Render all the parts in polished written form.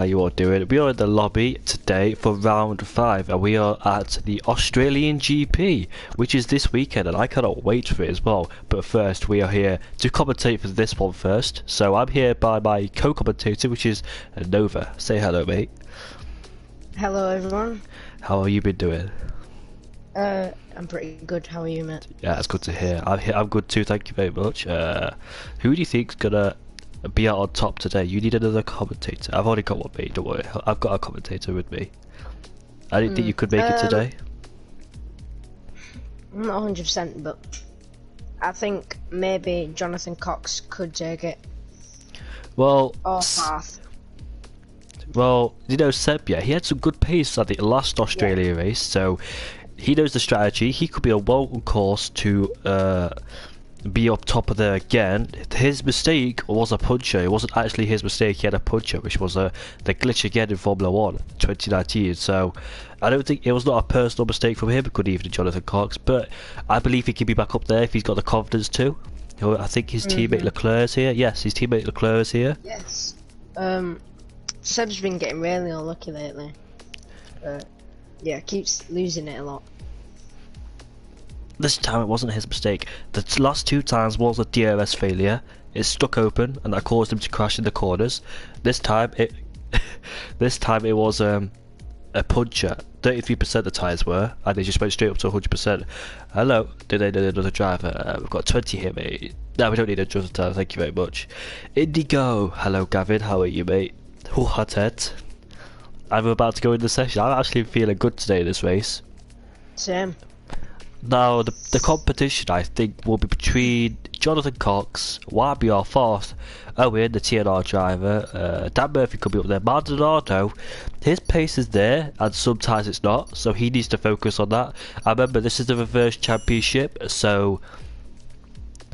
How you all doing? We are in the lobby today for round 5 and we are at the Australian GP, which is this weekend, and I cannot wait for it as well. But first we are here to commentate for this one first. So I'm here by my co-commentator, which is Nova. Say hello, mate. Hello everyone. How have you been doing? I'm pretty good. How are you, mate? Yeah, it's good to hear. I'm good too, thank you very much. Who do you think's gonna be out on top today? You need another commentator. I've already got one, mate, don't worry. I've got a commentator with me. I didn't think you could make it today. I'm not 100%, but I think maybe Jonathan Cox could take it. Well, Or Path. well, you know, Seb, yeah, he had some good pace at the last Australia race, so he knows the strategy. He could be a well course to be up top of there again. His mistake was a puncher. It wasn't actually his mistake. He had a puncher, which was the glitch again in Formula 1 2019. So I don't think it was not a personal mistake from him. It could even Jonathan Cox, but I believe he can be back up there if he's got the confidence to. I think his teammate Leclerc is here. Yes, his teammate Leclerc is here. Yes. Seb's been getting really unlucky lately. Yeah, keeps losing it a lot. This time it wasn't his mistake. The last two times was a DRS failure. It stuck open and that caused him to crash in the corners. This time it was a puncher. 33% the tyres were, and they just went straight up to 100%. Hello, do they need another driver? We've got 20 here, mate. No, we don't need another driver, thank you very much. Indigo, hello Gavin, how are you, mate? Oh, hot head. I'm about to go in the session. I'm actually feeling good today in this race. Same. Now, the competition, I think, will be between Jonathan Cox, YBR fourth, Owen, the TNR driver, Dan Murphy could be up there, Maldonado. His pace is there, and sometimes it's not, so he needs to focus on that. I remember this is the reverse championship, so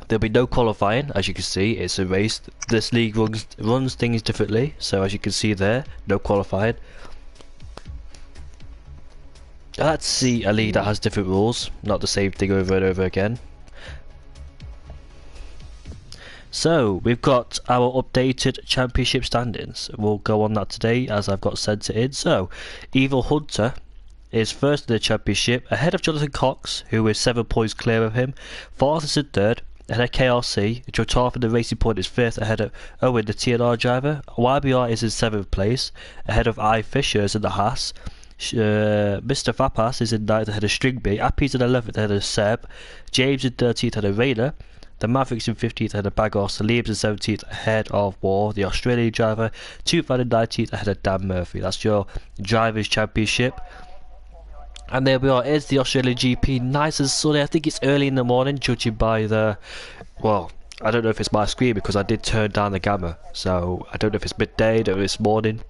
there'll be no qualifying, as you can see. It's a race. This league runs things differently, so as you can see there, no qualifying. Let's see a league that has different rules, not the same thing over and over again. So, we've got our updated championship standings. We'll go on that today as I've got sent it in. So, Evil Hunter is first in the championship, ahead of Jonathan Cox, who is 7 points clear of him. Fourth is in third, ahead of KRC. Joe Tarf in the Racing Point is fifth, ahead of Owen, the TNR driver. YBR is in 7th place, ahead of I Fishers in the Haas. Mr. Vapas is in 9th ahead of Stringby. Appy's in 11th ahead of Seb. James in 13th ahead of Rayner. The Mavericks in 15th ahead of Bagos. Liam's in 17th ahead of War, the Australian driver. Tufan in 19th ahead of Dan Murphy. That's your Drivers' Championship. And there we are. It's the Australian GP. Nice and sunny. I think it's early in the morning, judging by the... Well, I don't know if it's my screen because I did turn down the gamma. So, I don't know if it's midday, I don't know if it's morning.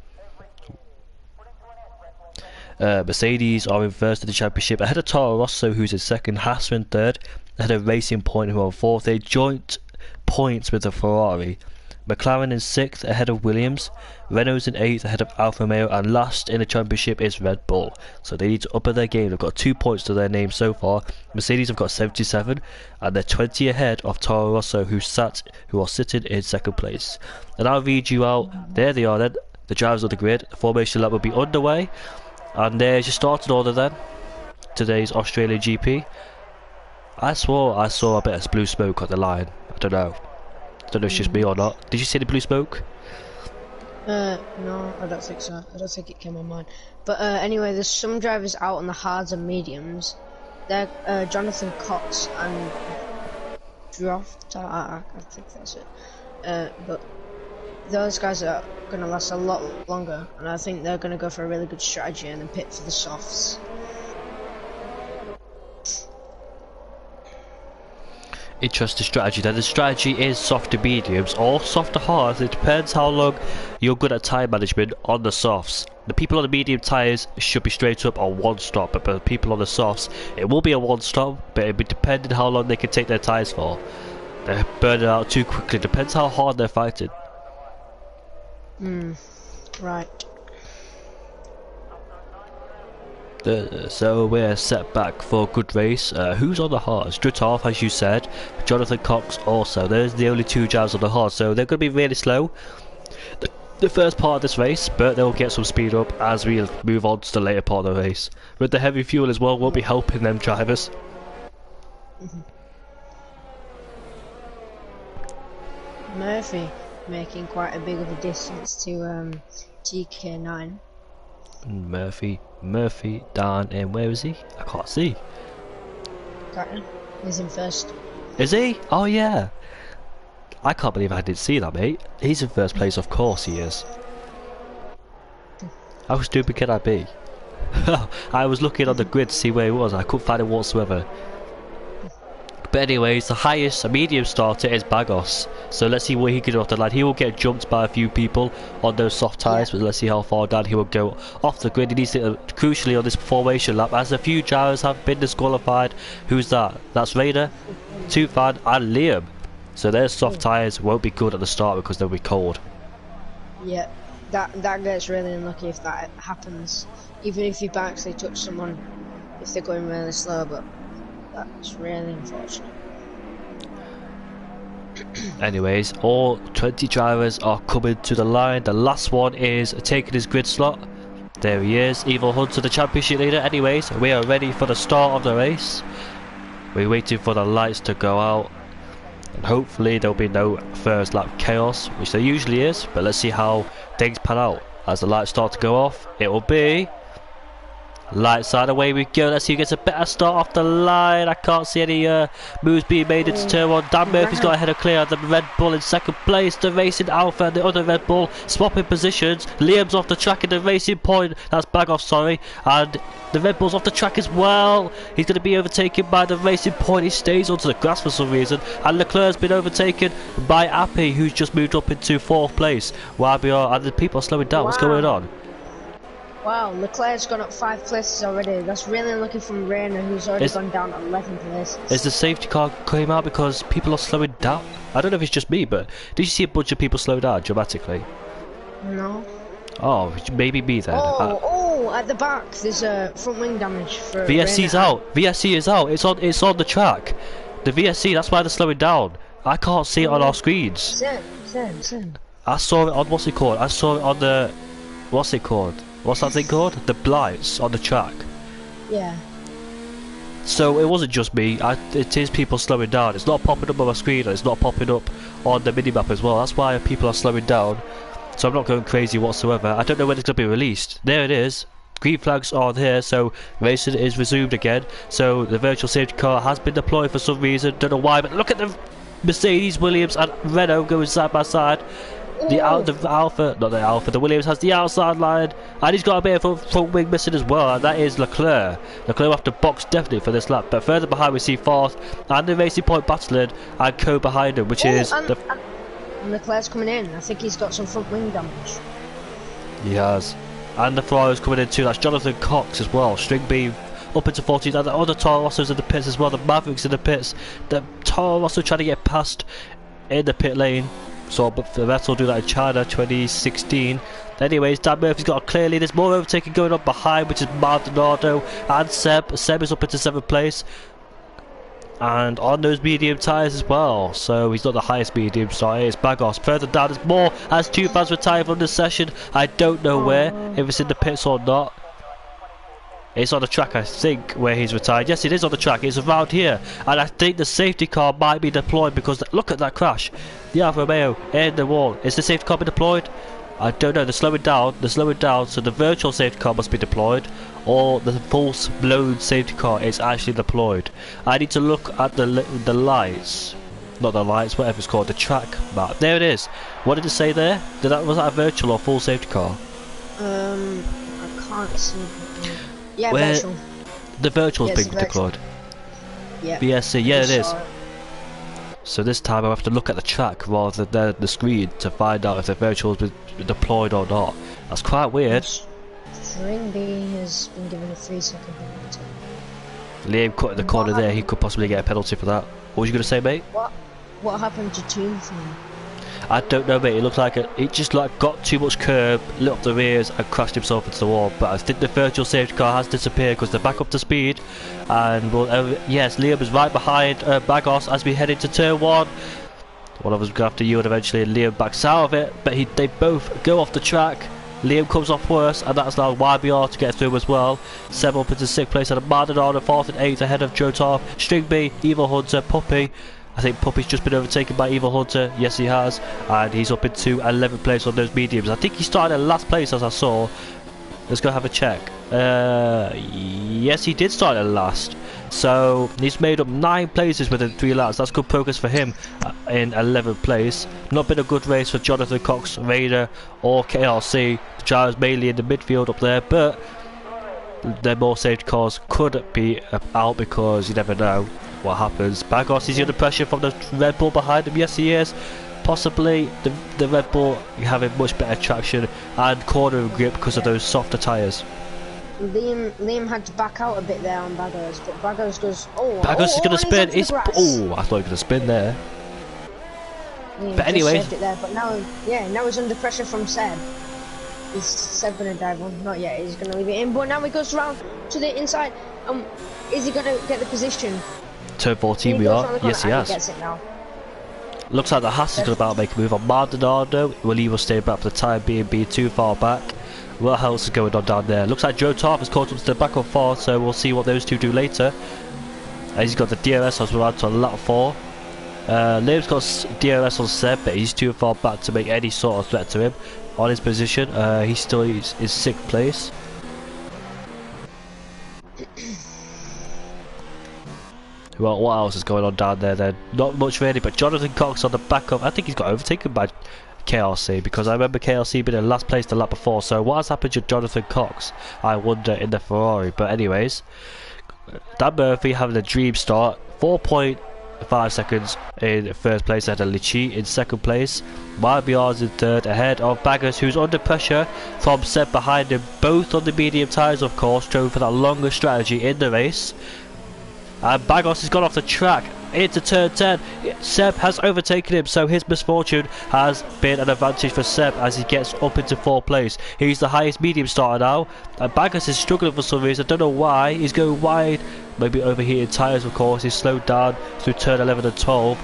Mercedes are in first in the championship, ahead of Toro Rosso, who's in second. Haas in third, ahead of Racing Point, who are fourth. They joint points with the Ferrari. McLaren in sixth, ahead of Williams. Renault's in eighth, ahead of Alfa Romeo, and last in the championship is Red Bull. So they need to up their game. They've got 2 points to their name so far. Mercedes have got 77, and they're 20 ahead of Toro Rosso, who are sitting in second place. And I'll read you out. There they are then, the drivers on the grid. The formation lap will be underway. And there's your starting order then. Today's Australian GP. I swore I saw a bit of blue smoke on the line. I don't know. I don't know if it's just me or not. Did you see the blue smoke? No, I don't think so. I don't think it came on mine. But anyway, there's some drivers out on the hards and mediums. They're Jonathan Cox and Droft. I think that's it. But those guys are going to last a lot longer, and I think they're going to go for a really good strategy and then pit for the softs. Interesting strategy then. The strategy is soft to mediums or soft to hards. It depends how long you're good at tyre management on the softs. The people on the medium tyres should be straight up on one stop, but the people on the softs, it will be a one stop, but it'll be depending how long they can take their tyres for. They're burning out too quickly. Depends how hard they're fighting. Right. So we're set back for a good race. Who's on the hards? Drutarf, as you said. Jonathan Cox also. There's the only 2 drivers on the hards, so they're going to be really slow. the first part of this race, but they'll get some speed up as we move on to the later part of the race. With the heavy fuel as well, won't be helping them drivers. Murphy making quite a big of a distance to TK9. Murphy down, and where is he? I can't see. Carton is in first. Is he? Oh yeah. I can't believe I didn't see that, mate. He's in first place, of course he is. How stupid can I be? I was looking on the grid to see where he was, I couldn't find him whatsoever. But anyways, the highest medium starter is Bagos. So let's see where he can go off the line. He will get jumped by a few people on those soft tyres, but let's see how far down he will go off the grid. He needs to, crucially on this formation lap, as a few drivers have been disqualified. Who's that? That's Raider, Tufan and Liam. So their soft tyres won't be good at the start because they'll be cold. Yeah, that gets really unlucky if that happens. Even if you actually touch someone, if they're going really slow, but that's really unfortunate. Anyways, all 20 drivers are coming to the line. The last one is taking his grid slot. There he is, Evil Hunter, the championship leader. Anyways, we are ready for the start of the race. We're waiting for the lights to go out. And hopefully there'll be no first lap chaos, which there usually is. But let's see how things pan out. As the lights start to go off, it will be... lights out, away we go. Let's see who gets a better start off the line. I can't see any moves being made into turn one. Dan Murphy's got ahead of clear. The Red Bull in second place. The Racing Alpha and the other Red Bull swapping positions. Liam's off the track in the Racing Point. That's Bagoff, sorry. And the Red Bull's off the track as well. He's going to be overtaken by the Racing Point. He stays onto the grass for some reason. And Leclerc's been overtaken by Appy, who's just moved up into fourth place. While we are, and the people are slowing down. What's going on? Wow, Leclerc's gone up 5 places already. That's really unlucky from Rayner, who's already gone down 11 places. Is the safety car came out because people are slowing down? I don't know if it's just me, but did you see a bunch of people slow down dramatically? No. Oh, maybe me then. Oh, at the back, there's a front wing damage for VSC's Rayner. out. VSC is out. It's on the track. The VSC, that's why they're slowing down. I can't see it on our screens. Same. I saw it on, what's it called? I saw it on the, what's it called? What's that thing called? The blights on the track. Yeah. So it wasn't just me, it is people slowing down. It's not popping up on my screen and it's not popping up on the minimap as well. That's why people are slowing down. So I'm not going crazy whatsoever. I don't know when it's going to be released. There it is. Green flags are here, so racing is resumed again. So the virtual safety car has been deployed for some reason. Don't know why, but look at the Mercedes, Williams and Renault going side by side. The Williams has the outside line, and he's got a bit of front wing missing as well, and that is Leclerc. Leclerc will have to box definitely for this lap, but further behind we see Fourth and the Racing Point battling, and Co behind him, which is and Leclerc's coming in. I think he's got some front wing damage. He has, and the Ferrari's coming in too. That's Jonathan Cox as well. String beam up into 14th, and the other Toro Rosso's in the pits as well. The Mavericks in the pits. The Toro Rosso trying to get past in the pit lane. So but the Vettel will do that in China 2016. Anyways, Dan Murphy's got a clear lead. There's more overtaking going on behind, which is Maldonado and Seb. Seb is up into 7th place. And on those medium tyres as well. So he's not the highest medium, so it's Bagos. Further down there's more as two fans retire from the session. I don't know where, if it's in the pits or not. It's on the track, I think, where he's retired. Yes, it is on the track. It's around here. And I think the safety car might be deployed because look at that crash. The Alfa Romeo in the wall. Is the safety car been deployed? I don't know. They're slowing down. So the virtual safety car must be deployed. Or the false blown safety car is actually deployed. I need to look at the lights. Not the lights, whatever it's called. The track map. There it is. What did it say there? Was that a virtual or full safety car? I can't see. Yeah, where virtual. The virtual's being deployed. Yeah. VSC, yeah it is. So this time I have to look at the track rather than the screen to find out if the virtual's been deployed or not. That's quite weird. String B has been given a 3-second penalty. Liam cutting the corner there, he could possibly get a penalty for that. What was you going to say, mate? What happened to Toonfan? I don't know, mate. It looked like it just got too much curb, lit up the rears and crashed himself into the wall. But I think the virtual safety car has disappeared because they're back up to speed. And yes, Liam is right behind Bagos as we head into turn 1. One of us going to have to yield eventually, and Liam backs out of it, but they both go off the track. Liam comes off worse, and that's now YBR to get through as well. 7 up into 6th place, and Maldonado 4th and 8th ahead of Joe Tarp, String B, Evil Hunter, Puppy. I think Puppy's just been overtaken by Evil Hunter. Yes, he has, and he's up into 11th place on those mediums. I think he started in last place, as I saw. Let's go have a check. Yes, he did start in last. So he's made up 9 places within 3 laps. That's good progress for him in 11th place. Not been a good race for Jonathan Cox, Raider or KRC. The drivers mainly in the midfield up there, but their more safety cars could be out because you never know what happens. Bagos is under pressure from the Red Bull behind him. Yes, he is. Possibly the Red Bull having much better traction and corner grip because of those softer tyres. Liam had to back out a bit there on Bagos, but Bagos goes, oh, Bagos is going to spin. It's I thought he was going to spin there. Liam But anyway, saved it there, but now he's under pressure from Seb. Is Seb going to dive on? Not yet. He's going to leave it in, but now he goes around to the inside. Is he going to get the position? Turn 14 we are. Yes, he has. He gets it now. Looks like the Haas is going to about make a move on Maldonado. He will stay back for the time being too far back. What else is going on down there? Looks like Joe Tarp has caught up to the back of 4, so we'll see what those two do later. He's got the DRS as well to lap 4. Liam's got DRS on Seb, but he's too far back to make any sort of threat to him on his position. He's still in 6th place. Well, what else is going on down there then? Not much really, but Jonathan Cox on the back of... I think he's got overtaken by KRC, because I remember KRC being in last place the lap before. So what has happened to Jonathan Cox, I wonder, in the Ferrari? But anyways, Dan Murphy having a dream start. 4.5 seconds in 1st place ahead of Lichi in 2nd place. YBR's in 3rd ahead of Baggers, who's under pressure from Seb behind him. Both on the medium tyres, of course, going for that longer strategy in the race. And Bagos has gone off the track into turn 10. Seb has overtaken him, so his misfortune has been an advantage for Seb as he gets up into 4th place. He's the highest medium starter now, and Bagos is struggling for some reason. I don't know why. He's going wide, maybe overheated tyres, of course. He's slowed down through turn 11 and 12.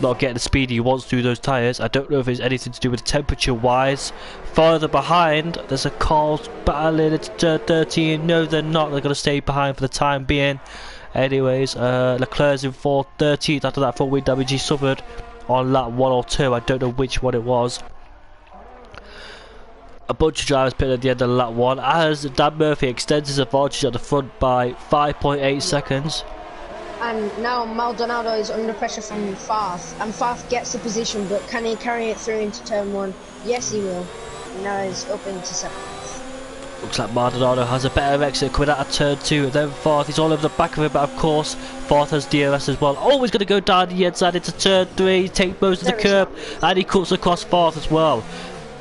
Not getting the speed he wants through those tyres. I don't know if it's anything to do with temperature wise. Farther behind, there's a cars battling into turn 13. No, they're not. They're going to stay behind for the time being. Anyways, Leclerc's in 4th, 13th after that 4-wheel damage he suffered on lap 1 or 2. I don't know which one it was. A bunch of drivers pitted at the end of lap 1 as Dan Murphy extends his advantage at the front by 5.8 seconds. And now Maldonado is under pressure from Farth, and Farth gets the position, but can he carry it through into turn 1? Yes, he will. Now he's up into 7th. Looks like Maldonado has a better exit coming out of turn 2, and then Farth, he's all over the back of him, but of course Farth has DRS as well. Oh, he's going to go down the inside into turn 3, take most of the curb, and he cuts across Farth as well.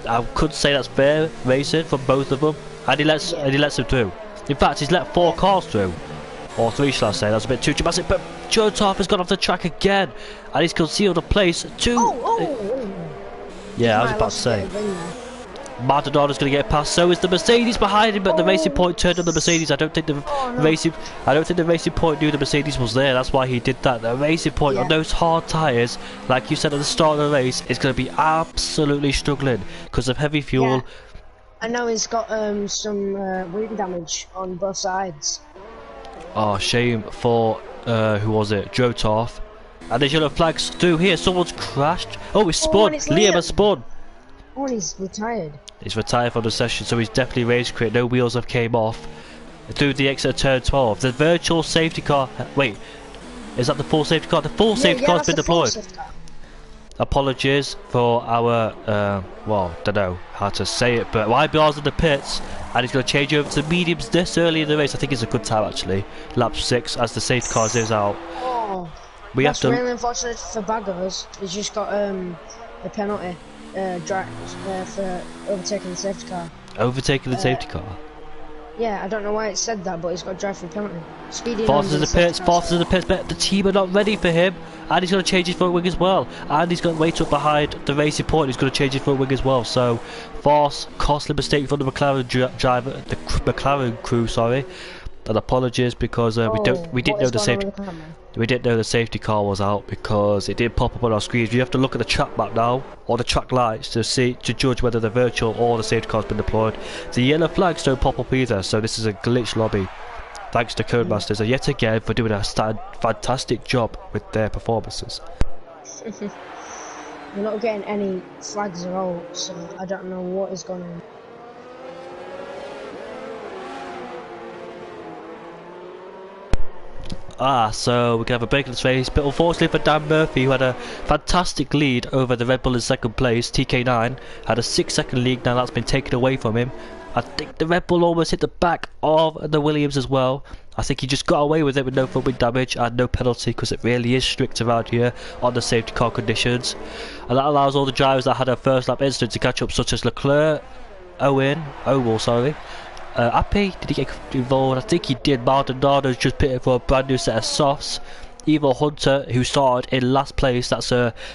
I could say that's fair racing from both of them, and he lets him through. In fact, he's let 4 cars through, or 3 shall I say. That's a bit too dramatic, but Joe Tarp has gone off the track again, and he's concealed a place to... Yeah, I was about to say. Maldonado's going to get past. So is the Mercedes behind him, but the Racing Point turned on the Mercedes. I don't think the Racing Point knew the Mercedes was there. That's why he did that. The Racing Point on those hard tyres, like you said at the start of the race, is going to be absolutely struggling because of heavy fuel. Yeah. And now he's got some wing damage on both sides. Oh, shame for who was it? Joe Tarf. And there's yellow flags through here. Someone's crashed. Oh, he's spun. Liam has spun. Oh, he's retired. He's retired from the session, so he's definitely race quit. No wheels have came off. Through the exit of turn 12. The virtual safety car... Wait, is that the full safety car? The full safety car has been deployed. Apologies for our... well, don't know how to say it, but YBR's in the pits, and he's going to change over to mediums this early in the race. I think it's a good time, actually. Lap 6, as the safety car is out. Oh, that's really unfortunate for Baggers. He's just got a penalty. For overtaking the safety car. Overtaking the safety car? Yeah, I don't know why it said that, but he's got to drive for a penalty. Speeding. Forces in the pits, but the team are not ready for him, and he's going to change his front wing as well. And he's going to wait up behind the Racing Point. He's going to change his front wing as well. So, costly mistake from the McLaren driver, the McLaren crew, sorry. and apologies because we didn't know the safety car was out because it didn't pop up on our screens. You have to look at the track map now or the track lights to judge whether the virtual or the safety car has been deployed. The yellow flags don't pop up either, so this is a glitch lobby. Thanks to Codemasters yet again for doing a fantastic job with their performances. We're not getting any flags at all, so I don't know what is going on. So we can have a break in this race, but unfortunately for Dan Murphy, who had a fantastic lead over the Red Bull in second place, TK9 had a 6-second lead. Now that's been taken away from him. I think the Red Bull almost hit the back of the Williams as well. I think he just got away with it with no front wing damage and no penalty because it really is strict around here on the safety car conditions. And that allows all the drivers that had a first lap incident to catch up, such as Leclerc, Owell, sorry. Appy, did he get involved? I think he did. Maldonado's just pitted for a brand new set of softs. Evil Hunter, who started in last place, that's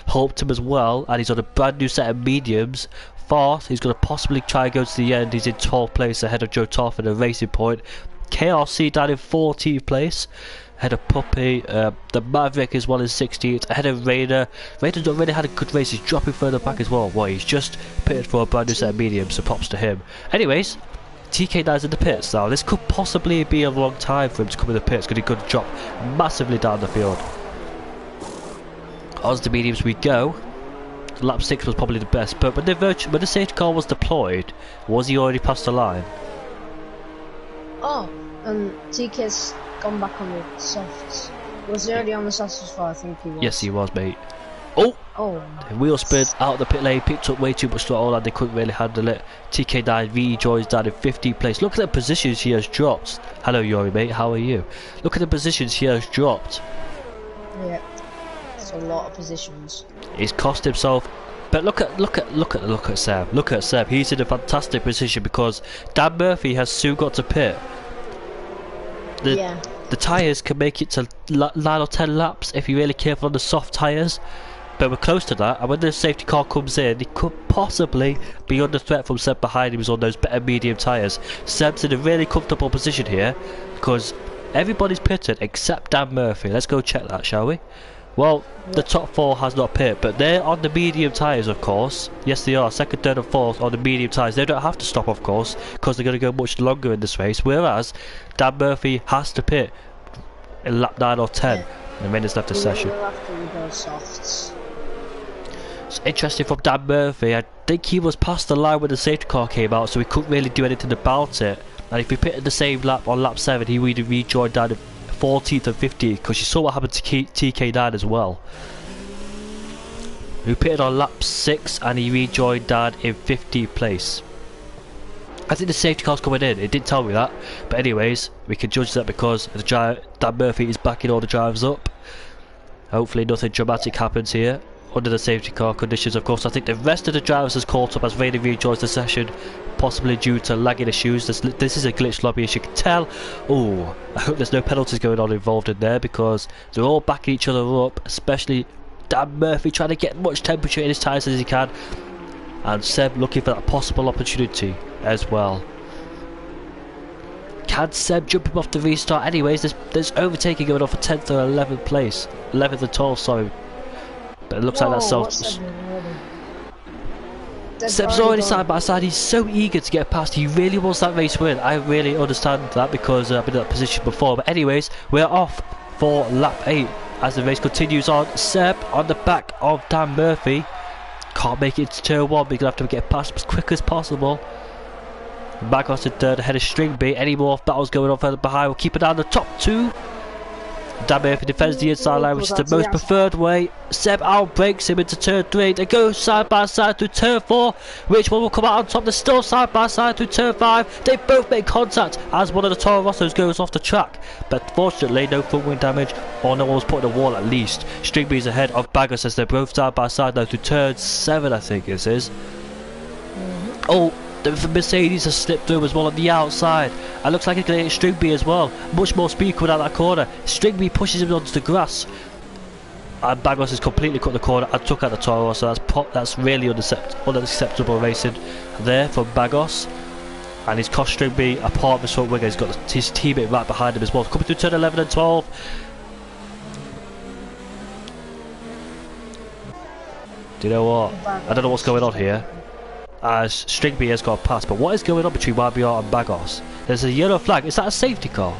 helped him as well, and he's on a brand new set of mediums. Fourth, he's going to possibly try and go to the end. He's in 12th place ahead of Joe Toff in a racing point. KRC down in 14th place ahead of Puppy. The Maverick as well in 16th ahead of Raider. Raider's not really had a good race. He's dropping further back as well. Well, he's just pitted for a brand new set of mediums, so props to him. Anyways, TK9's in the pits now. This could possibly be a long time for him to come in the pits because he could drop massively down the field. On the mediums we go. Lap 6 was probably the best, but when the safety car was deployed, was he already past the line? Oh, and TK's gone back on the softs. Was he already on the softs as far? I think he was. Yes, he was, mate. Oh! Wheel spin out of the pit lane, picked up way too much throttle and they couldn't really handle it. TK9 rejoins down in 15th place. Look at the positions he has dropped. Hello, Yori, mate, how are you? Look at the positions he has dropped. Yeah, it's a lot of positions. He's cost himself. But look at Seb. Look at Seb. He's in a fantastic position because Dan Murphy has soon got to pit. The tyres can make it to 9 or 10 laps if you're really careful on the soft tyres. But we're close to that, and when the safety car comes in, he could possibly be under threat from Seb behind him who's on those better medium tyres. Seb's in a really comfortable position here because everybody's pitted except Dan Murphy. Let's go check that, shall we? Well, the top 4 has not pit, but they're on the medium tyres, of course. Yes, they are. Second, third and fourth on the medium tyres. They don't have to stop, of course, because they're going to go much longer in this race. Whereas Dan Murphy has to pit in lap 9 or 10. And minutes left of session. It's interesting from Dan Murphy. I think he was past the line when the safety car came out, so he couldn't really do anything about it. And if he pitted the same lap on lap 7, he would have rejoined down in 14th and 15th, because you saw what happened to TK9 as well. He pitted on lap 6 and he rejoined down in 15th place. I think the safety car's coming in. It didn't tell me that, but anyways, we can judge that because Dan Murphy is backing all the drivers up. Hopefully nothing dramatic happens here under the safety car conditions. Of course, I think the rest of the drivers has caught up as Raider rejoins the session, possibly due to lagging issues. This is a glitch lobby, as you can tell. Oh, I hope there's no penalties going on involved in there because they're all backing each other up, especially Dan Murphy trying to get much temperature in his tyres as he can, and Seb looking for that possible opportunity as well. Can Seb jump him off the restart? Anyways, there's overtaking going on for 10th or 11th place. 11th and 12th, sorry. But it looks like that's Seb's already side by side. He's so eager to get past. He really wants that race win. I really understand that because I've been in that position before. But anyways, we're off for lap 8 as the race continues on. Seb on the back of Dan Murphy. Can't make it to turn 1. We're going to have to get past as quick as possible. Bagos in third ahead of Stringby. Any more battles going on further behind? We'll keep it down the top 2. Dan Murphy defends the inside line, which is the most preferred way. Seb outbreaks him into turn 3. They go side by side through turn 4. Which one will come out on top? They're still side by side through turn 5. They both make contact as one of the Toro Rossos goes off the track. But fortunately, no front wing damage, or no one was put in the wall at least. Stringby's ahead of Bagos as they're both side by side now through turn 7, I think this is. Oh, the Mercedes has slipped through as well on the outside. It looks like it's going to hit Stringby as well. Much more speed coming out that corner. Stringby pushes him onto the grass. And Bagos has completely cut the corner and took out the Toro, so that's really unacceptable racing there from Bagos. and he's cost Stringby a part of his front winger. He's got his teammate right behind him as well. Coming through turn 11 and 12. Do you know what? I don't know what's going on here. As Stringby has got a pass, but what is going on between YBR and Bagos? There's a yellow flag. Is that a safety car?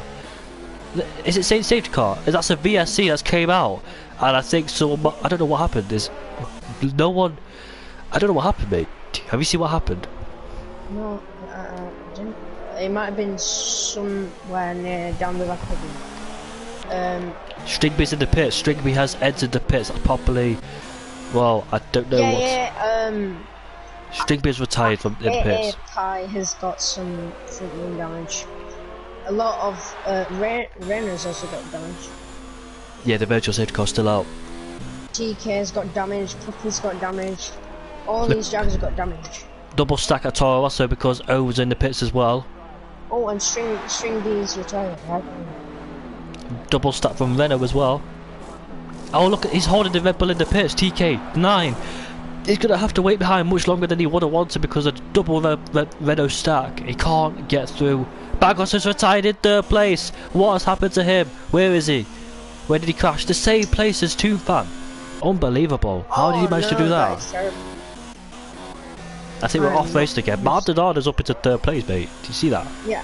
Is it saying safety car? That's a VSC that's came out, and I think so. I don't know what happened. There's no one. I don't know what happened, mate. Have you seen what happened? No, I didn't. It might have been somewhere near down the back of the Stringby's in the pits. Stringby has entered the pits properly. Well, I don't know Stringby's retired from the pits. Pi has got some front wing damage. A lot of Renner's also got damage. Yeah, the virtual safety car's still out. TK's got damage, Puppy's got damage. All these drivers have got damage. Double stack at Toro also because O was in the pits as well. Oh, and String B's retired, right? Double stack from Renault as well. Oh look, he's holding the Red Bull in the pits. TK 9. He's gonna have to wait behind much longer than he would have wanted because of double Renault stack. He can't get through. Bagos has retired in third place. What has happened to him? Where is he? Where did he crash? The same place as Toonfan. Unbelievable. How did he manage to do that? I think we're off raced again. Maldonado is up into third place, mate. Do you see that? Yeah.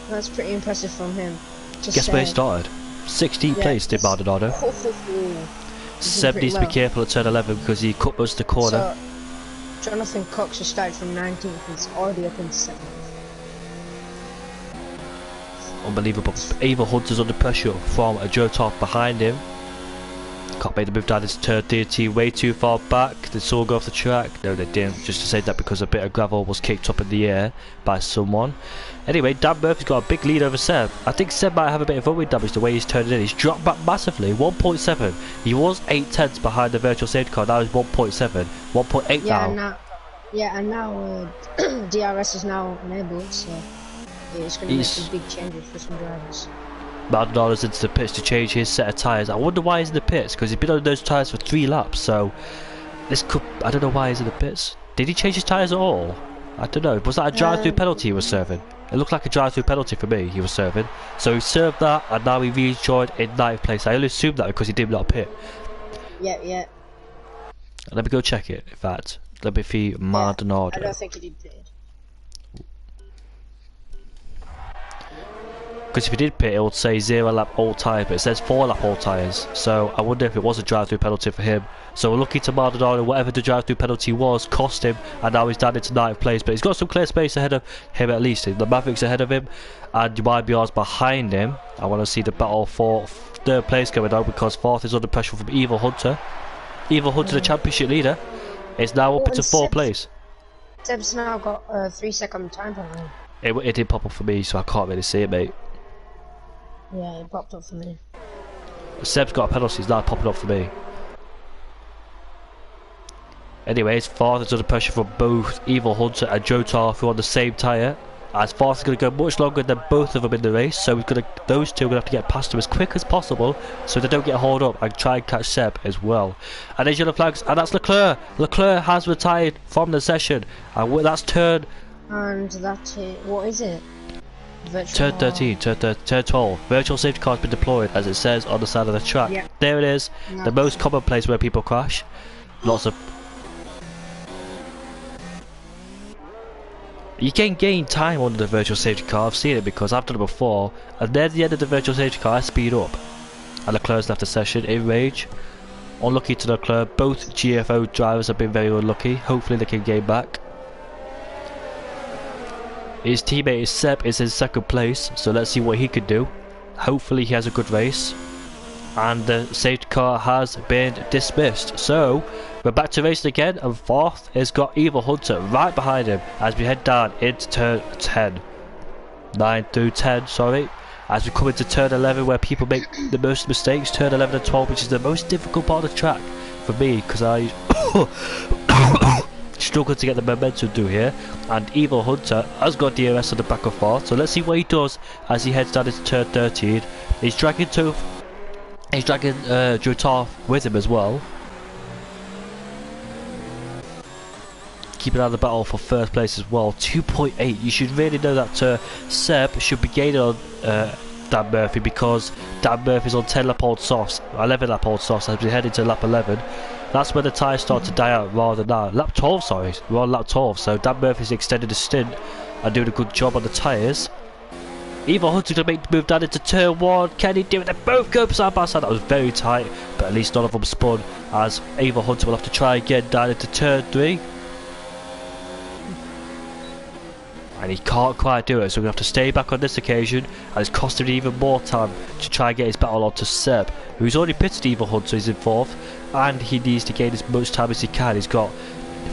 That's pretty impressive from him. Guess where he started? 16th place did Maldonado. Seb needs to be careful at turn 11 because he cut most of the corner. So, Jonathan Cox has started from 19th, he's already up in 7th. Unbelievable. Ava Hunter's under pressure from a Joe Toff behind him. Can't make the move down into turn 13, way too far back. Did someone go off the track? No, they didn't. Just to say that because a bit of gravel was kicked up in the air by someone. Anyway, Dan Murphy's got a big lead over Seb. I think Seb might have a bit of unwind damage the way he's turning in. He's dropped back massively, 1.7. He was 8 tenths behind the virtual safety car. Now he's 1.7, 1.8 now. And now DRS is now enabled, so it's going to make some big changes for some drivers. Maldonado's into the pits to change his set of tyres. I wonder why he's in the pits, because he's been on those tyres for 3 laps, so this could... I don't know why he's in the pits. Did he change his tyres at all? I don't know. Was that a drive-through penalty he was serving? It looked like a drive-through penalty for me he was serving. So he served that, and now he rejoined in 9th place. I only assumed that because he did not pit. Yeah. Let me go check it, in fact. Let me see Maldonado. I don't think he did pit. Because if he did pit, it would say 0 lap all tyres, but it says 4 lap all tyres. So I wonder if it was a drive-through penalty for him. So we're lucky to Maldonado, whatever the drive-through penalty was, cost him, and now he's down into 9th place. But he's got some clear space ahead of him at least. The Mavericks ahead of him, and YBR's behind him. I want to see the battle for 3rd place going on because 4th is under pressure from Evil Hunter. Evil Hunter, the championship leader, is now up into 4th place. Seb's now got a 3-second time penalty. It did pop up for me, so I can't really see it, mate. Yeah, it popped up for me. Seb's got a penalty, he's now popping up for me. Anyways, 4th is under pressure from both Evil Hunter and Joe Tarth, who are on the same tyre. As 4th is going to go much longer than both of them in the race, so those two are going to have to get past him as quick as possible so they don't get hauled up and try and catch Seb as well. And there's yellow flags, and that's Leclerc. Leclerc has retired from the session, and that's turn... And that's it. What is it? Turn 13, turn 12. Virtual safety car has been deployed, as it says on the side of the track. Yep. There it is, the most common place where people crash. Lots of... You can gain time under the virtual safety car. I've seen it because I've done it before. And then at the end of the virtual safety car, I speed up. And Leclerc's left the session in rage. Unlucky to Leclerc. Both GFO drivers have been very unlucky. Hopefully they can gain back. His teammate Seb is in 2nd place, so let's see what he can do. Hopefully he has a good race. And the safety car has been dismissed. So we're back to racing again, and 4th has got Evil Hunter right behind him as we head down into turn 10. 9 through 10, sorry. As we come into turn 11 where people make the most mistakes, turn 11 and 12, which is the most difficult part of the track for me because I struggle to get the momentum through here. And Evil Hunter has got DRS on the back of 4th, so let's see what he does as he heads down into turn 13. He's dragging Joe Tarth with him as well. keeping out of the battle for first place as well. 2.8. You should really know that Seb should be gaining on Dan Murphy, because Dan Murphy's on 10 lap old softs, 11 lap old softs as we head into lap 11. That's when the tyres start to die out rather than now. Lap 12, sorry, we're on lap 12, so Dan Murphy's extended his stint and doing a good job on the tyres. Evil Hunter's going to make the move down into turn 1. Can he do it? They both go side by side. That was very tight, but at least none of them spun, as Evil Hunter will have to try again down into turn 3. And he can't quite do it, so we're going to have to stay back on this occasion, and it's costing even more time to try and get his battle onto Seb, who's already pitted Evil Hunter, he's in 4th, and he needs to gain as much time as he can. He's got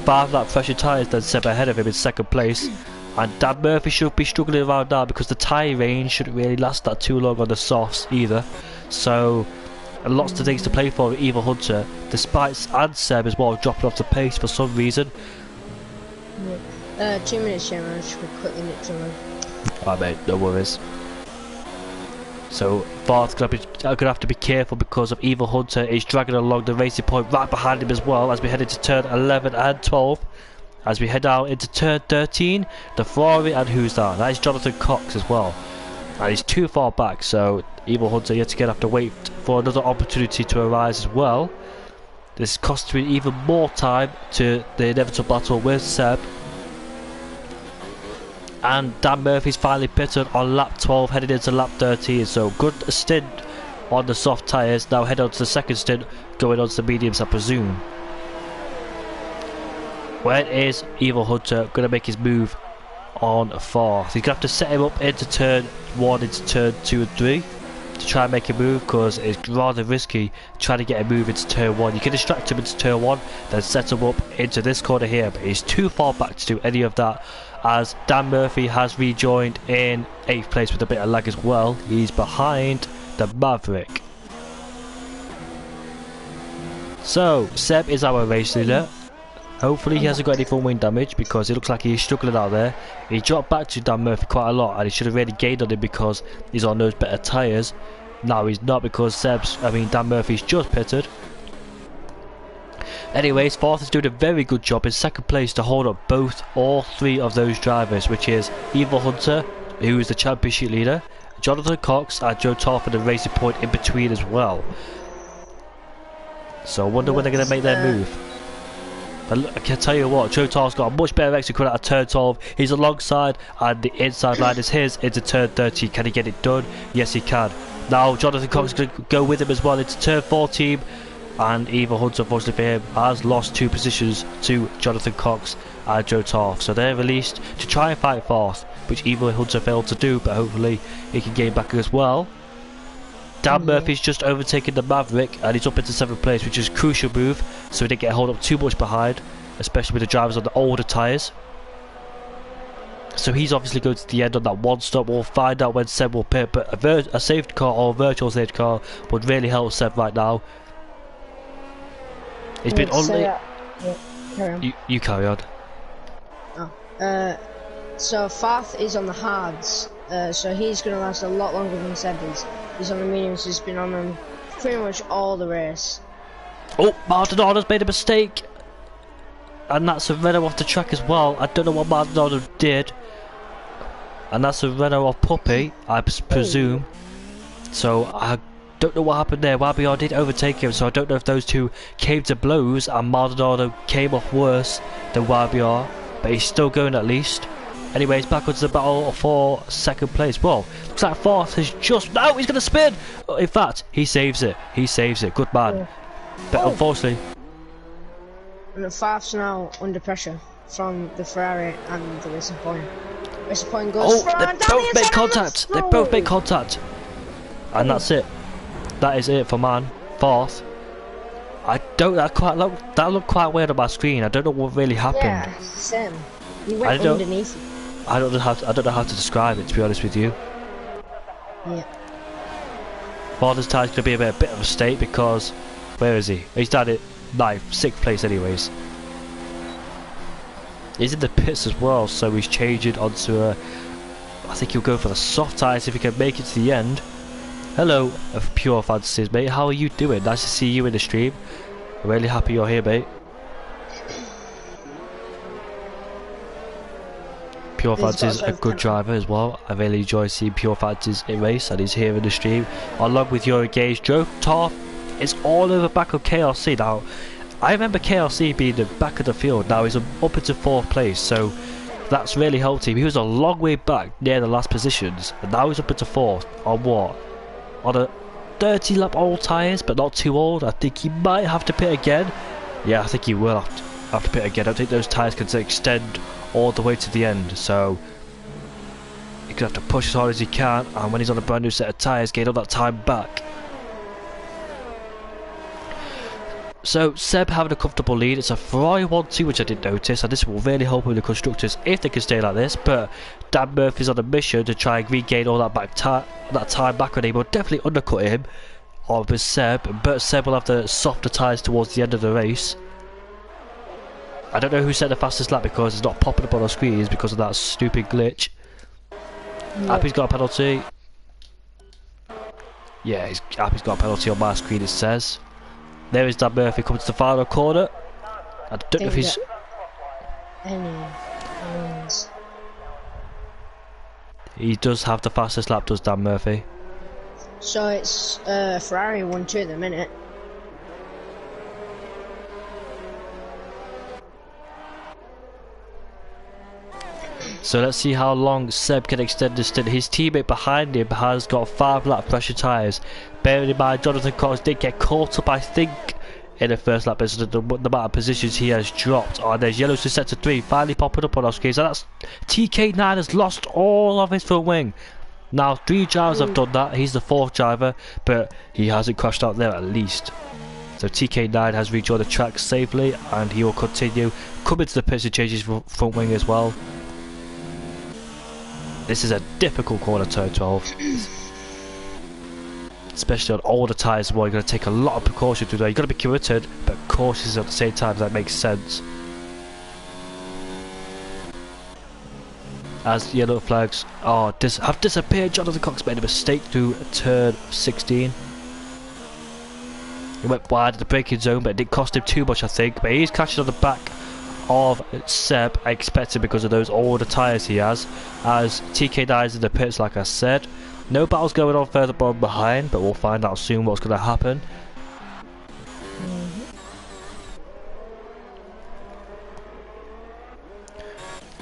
5 lap fresher tyres than Seb ahead of him in 2nd place, and Dan Murphy should be struggling around now because the tyre range shouldn't really last that too long on the softs either. So lots of things to play for with Evil Hunter, despite and Seb as well dropping off the pace for some reason. 2 minutes, Chairman. I just quickly nip to him. Alright mate, no worries. So Farth's going to have to be careful because of Evil Hunter is dragging along the racing point right behind him as well as we head into turn 11 and 12. As we head out into turn 13, the Ferrari, and who's that? That is Jonathan Cox as well. And he's too far back, so Evil Hunter yet again have to wait for another opportunity to arise as well. This costs me even more time to the inevitable battle with Seb. And Dan Murphy's finally pitted on lap 12, heading into lap 13. So good stint on the soft tyres. Now head on to the second stint, going on to the mediums, I presume. Where is Evil Hunter going to make his move on 4th? He's going to have to set him up into turn 1, into turn 2 and 3 to try and make a move, because it's rather risky trying to get a move into turn 1. You can distract him into turn 1, then set him up into this corner here, but he's too far back to do any of that, as Dan Murphy has rejoined in 8th place with a bit of lag as well. He's behind the Maverick. So Seb is our race leader. Hopefully he hasn't got any front wing damage, because it looks like he's struggling out there. He dropped back to Dan Murphy quite a lot, and he should have really gained on him because he's on those better tyres. Now he's not, because Dan Murphy's just pitted. Anyways, 4th is doing a very good job in 2nd place to hold up all 3 of those drivers, which is Evil Hunter, who is the championship leader, Jonathan Cox, and Joe Tarf in the racing point in between as well. So I wonder when they're going to make their move. I can tell you what, Joe Tar's got a much better exit out of turn 12. He's alongside, and the inside line is his into turn 13. Can he get it done? Yes, he can. Now Jonathan Cox is going to go with him as well into turn 14, and Evil Hunter, unfortunately for him, has lost 2 positions to Jonathan Cox and Joe Tarf. So they're released to try and fight 4th, which Evil Hunter failed to do, but hopefully he can gain back as well. Dan Murphy's just overtaken the Maverick, and he's up into 7th place, which is a crucial move, so he didn't get hold up too much behind, especially with the drivers on the older tyres. So he's obviously going to the end on that 1 stop. We'll find out when Seb will pit, but a safety car or a virtual safety car would really help Seb right now. He's been on late. Carry on. You carry on. Oh. So Farth is on the hards, so he's going to last a lot longer than Seb is. He's on the mediums, he's been on them pretty much all the race. Oh, Maldonado's made a mistake, and that's a Renault off the track as well. I don't know what Maldonado did, and that's a Renault off Puppy, I presume. So I don't know what happened there. YBR did overtake him, so I don't know if those two came to blows and Maldonado came off worse than YBR, but he's still going at least. Anyways, back onto the battle for 2nd place. Well, looks like 4th has just... No, he's going to spin! In fact, he saves it. He saves it. Good man. But unfortunately... And the 5's now under pressure from the Ferrari and the racing point. Racing point goes... Oh, they both make contact! They both make contact! And that's it. That is it for man. 4th. That looked quite weird on my screen. I don't know what really happened. Yeah, same. He went underneath. I don't know how to describe it, to be honest with you. Yeah. Border's tire's going to be a bit of a state, because where is he? He's down at 6th place anyways. He's in the pits as well, so he's changing onto a... I think he'll go for the soft tyres if he can make it to the end. Hello, Pure Fantasies, mate. How are you doing? Nice to see you in the stream. I'm really happy you're here, mate. Pure He's Fancy's got a good driver as well. I really enjoy seeing Pure Fancy's in race, and he's here in the stream along with your engaged Joe Toff. It's all over back of KLC now. I remember KLC being the back of the field. Now he's up into 4th place, so that's really helped him. He was a long way back near the last positions, and now he's up into 4th on what? On a 30 lap old tyres, but not too old. I think he might have to pit again. Yeah, I think he will have to pit again. I don't think those tyres can extend all the way to the end, so he's going to have to push as hard as he can, and when he's on a brand new set of tyres, gain all that time back. So Seb having a comfortable lead. It's a Ferrari 1-2, which I didn't notice, and this will really help with the constructors if they can stay like this. But Dan Murphy's on a mission to try and regain all that time back on him. Will definitely undercut him with Seb, but Seb will have the softer tyres towards the end of the race. I don't know who set the fastest lap because it's not popping up on our screens because of that stupid glitch. Yeah. Appy's got a penalty. Yeah, Appy's got a penalty on my screen, it says. There is Dan Murphy coming to the final corner. I don't know if he's... He does have the fastest lap, does Dan Murphy. So it's Ferrari 1-2 at the minute. So let's see how long Seb can extend this stint. His teammate behind him has got 5 lap pressure tyres. Bearing in mind, Jonathan Cox did get caught up, I think, in the first lap because of the amount of positions he has dropped. Oh, and there's yellows to set to 3, finally popping up on our screens. And that's TK9 has lost all of his front wing. Now 3 drivers have done that. He's the 4th driver, but he hasn't crashed out there at least. So TK9 has rejoined the track safely, and he will continue coming to the pits to change his front wing as well. This is a difficult corner, turn 12. Especially on older tyres as well. You're going to take a lot of precaution through there. You've got to be committed, but cautious at the same time, if that makes sense. As yellow flags have disappeared, Jonathan Cox made a mistake through turn 16. He went wide at the braking zone, but it didn't cost him too much, I think. But he's catching on the back of Seb, I expect him because of those older tyres he has, as TK9 is in the pits, like I said. No battles going on further behind, but we'll find out soon what's going to happen.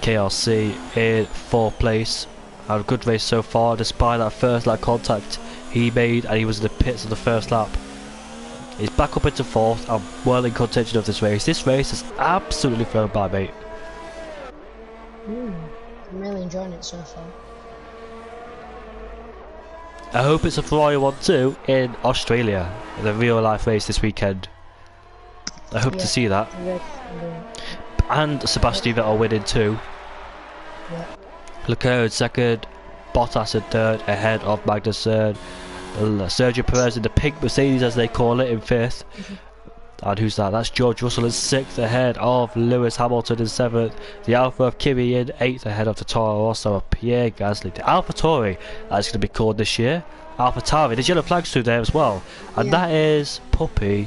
KLC in 4th place. Had a good race so far, despite that first lap contact he made, and he was in the pits on the first lap. He's back up into 4th and well in contention of this race. This race is absolutely flown by, mate. I'm really enjoying it so far. I hope it's a Ferrari 1-2 in Australia, the real life race this weekend. I hope to see that. And Sebastian Vettel winning too. Leclerc in 2nd, Bottas in 3rd, ahead of Magnussen. Sergio Perez in the pink Mercedes, as they call it, in 5th. And who's that? That's George Russell in 6th, ahead of Lewis Hamilton in 7th. The Alpha of Kimi in 8th, ahead of the Toro Rosso of Pierre Gasly. The AlphaTauri, that's going to be called this year. AlphaTauri. There's yellow flags through there as well. And that is Puppy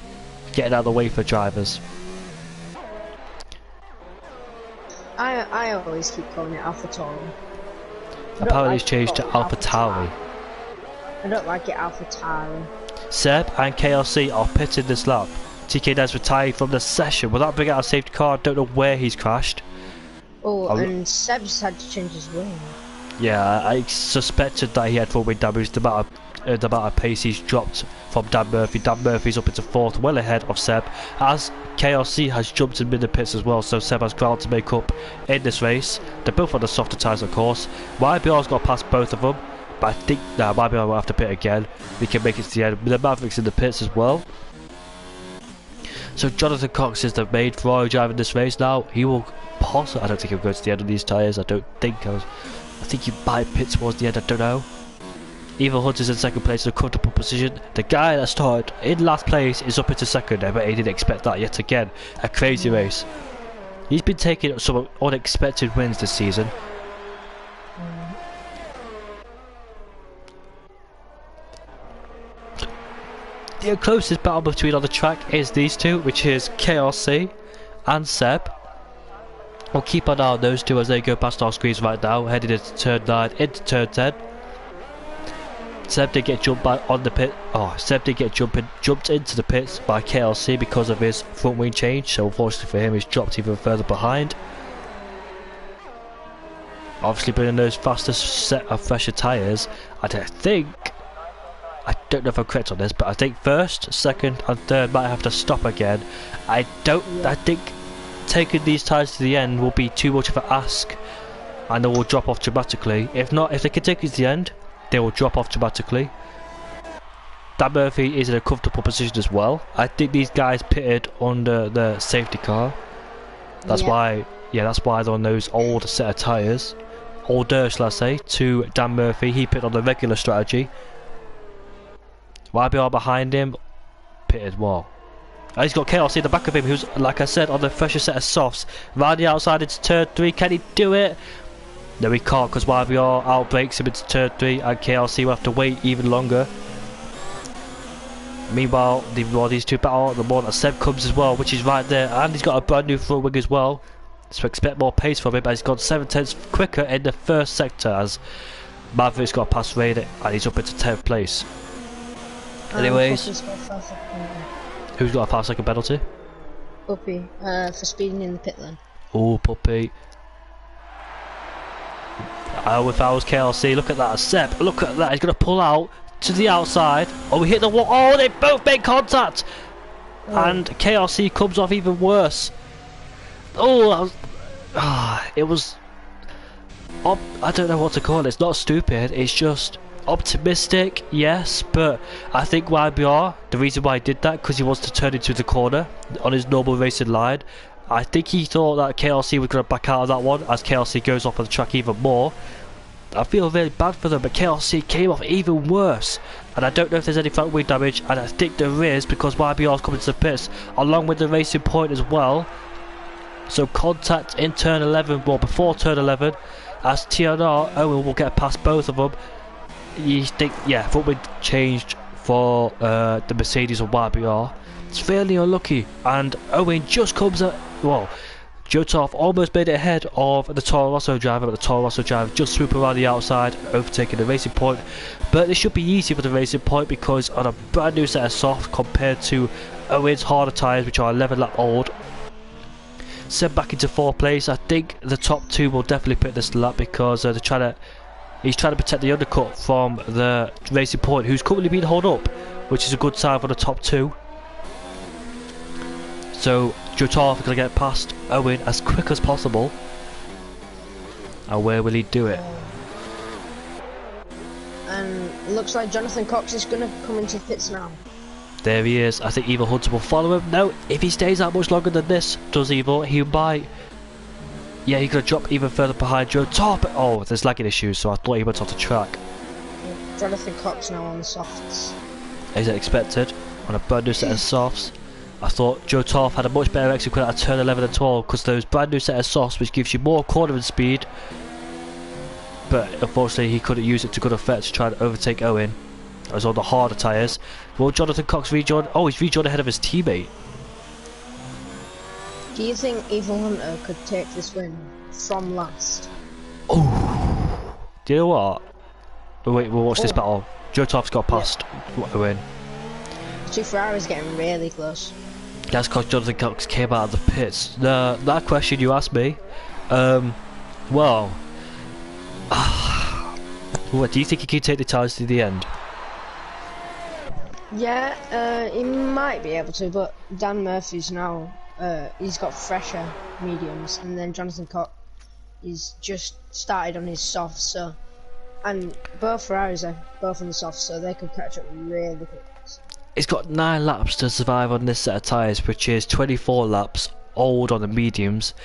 getting out of the way for drivers. I always keep calling it AlphaTauri. Apparently it's changed to AlphaTauri. I don't like it, AlphaTauri. Seb and KLC are pitting this lap. TK9's retired from the session. Will that bring out a safety car? I don't know where he's crashed. Oh, and Seb's had to change his wing. Yeah, I suspected that he had front wing damage. The amount of pace he's dropped from Dan Murphy. Dan Murphy's up into 4th, well ahead of Seb, as KLC has jumped in the pits as well, so Seb has ground to make up in this race. They're both on the softer tyres, of course. YBR's got past both of them, but I think YBR will have to pit again. We can make it to the end. The Mavericks in the pits as well. So Jonathan Cox is the main Ferrari driver in this race now. He will possibly, I don't think he'll go to the end of these tyres. I think he might pit towards the end, I don't know. Evil Hunter's in 2nd place in a comfortable position. The guy that started in last place is up into 2nd. I bet he didn't expect that yet again. A crazy race. He's been taking some unexpected wins this season. The closest battle between on the track is these two, which is KRC and Seb. We'll keep an eye on those two as they go past our screens right now, heading into turn 9, into turn 10. Seb did get jumped by on the pit. Oh, Seb did get jumped into the pits by KLC because of his front wing change. So unfortunately for him, he's dropped even further behind. Obviously, bringing those faster set of fresher tyres. I don't know if I'm correct on this, but I think first, second, and third might have to stop again. I think taking these tyres to the end will be too much of an ask, and they will drop off dramatically. If not, if they can take it to the end, they will drop off dramatically. Dan Murphy is in a comfortable position as well. I think these guys pitted under the safety car. That's why they're on those old set of tyres. Older, shall I say, to Dan Murphy. He pitted on the regular strategy. YBR behind him, pitted well. And he's got KLC at the back of him, who's, like I said, on the fresher set of softs. Round the outside into turn 3, can he do it? No, he can't, because YBR outbreaks him into turn 3, and KLC will have to wait even longer. Meanwhile, the more these two battle, the more that Seb comes as well, which is right there, and he's got a brand new front wing as well. So expect more pace from him, but he's gone 7/10 quicker in the first sector as Maverick's got past Raider, and he's up into 10th place. Anyways, who's got a 5-second penalty? Puppy, for speeding in the pit lane. Oh, Puppy. If I was KLC, look at that. Seb, look at that. He's going to pull out to the outside. Oh, we hit the wall. Oh, they both make contact. And KLC comes off even worse. Oh, it was... I don't know what to call it. It's not stupid. It's just... optimistic, yes, but I think YBR, the reason why he did that, because he wants to turn into the corner on his normal racing line. I think he thought that KLC was going to back out of that one as KLC goes off on the track even more. I feel really bad for them, but KLC came off even worse, and I don't know if there's any front wing damage, and I think there is because YBR's coming to the pits along with the racing point as well. So contact in turn 11, well before turn 11, as TNR, Owen will get past both of them. You think, yeah, front wing changed for the Mercedes or YBR. It's fairly unlucky, and Owen just comes at, well, Joe Toff almost made it ahead of the Toro Rosso driver, but the Toro Rosso driver just swooped around the outside, overtaking the racing point. But it should be easy for the racing point because on a brand new set of softs compared to Owen's harder tyres, which are 11 lap old. Sent back into 4th place. I think the top 2 will definitely pick this lap because they're trying to. He's trying to protect the undercut from the Racing Point, who's currently being held up, which is a good sign for the top 2. So Joe Tarf is going to get past Owen as quick as possible. And where will he do it? And looks like Jonathan Cox is going to come into pits now. There he is. I think Evil Hunter will follow him. No, if he stays out much longer than this, does Evil, he might. Yeah, he's going to drop even further behind Joe Top. Oh, there's lagging issues, so I thought he went off the track. Jonathan Cox now on the softs. As expected, on a brand new set of softs. I thought Joe Toff had a much better exit at turn 11 and 12 because those brand new set of softs which gives you more cornering speed. But unfortunately he couldn't use it to good effect to try and overtake Owen. It was on the harder tyres. Will Jonathan Cox rejoin? Oh, he's rejoined ahead of his teammate. Do you think Evil Hunter could take this win from last? Oh, do you know what? Wait, we'll watch this battle. Joe Toff's got past Owen. The two Ferraris getting really close. That's because Jonathan Cox came out of the pits. That question you asked me, well, what do you think he can take the tyres to the end? Yeah, he might be able to, but Dan Murphy's now, he's got fresher mediums, and then Jonathan Cox, he's just started on his softs, so, and both Ferraris are both on the softs, so they could catch up really quick. He's got 9 laps to survive on this set of tyres, which is 24 laps old on the mediums.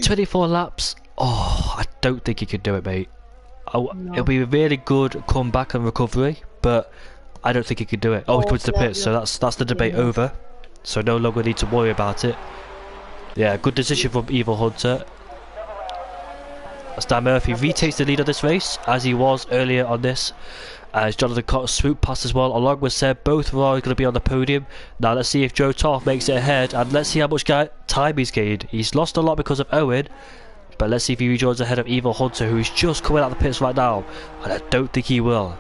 24 laps, oh, I don't think he could do it, mate. No. It'll be a really good comeback and recovery, but I don't think he could do it. Oh, he comes to the pits, so that's the debate over. So no longer need to worry about it. Yeah, good decision from Evil Hunter. As Dan Murphy retakes the lead of this race, as he was earlier on this. As Jonathan Cox swooped past as well, along with Seb. Both are going to be on the podium. Now let's see if Joe Toff makes it ahead, and let's see how much time he's gained. He's lost a lot because of Owen, but let's see if he rejoins ahead of Evil Hunter, who's just coming out of the pits right now, and I don't think he will.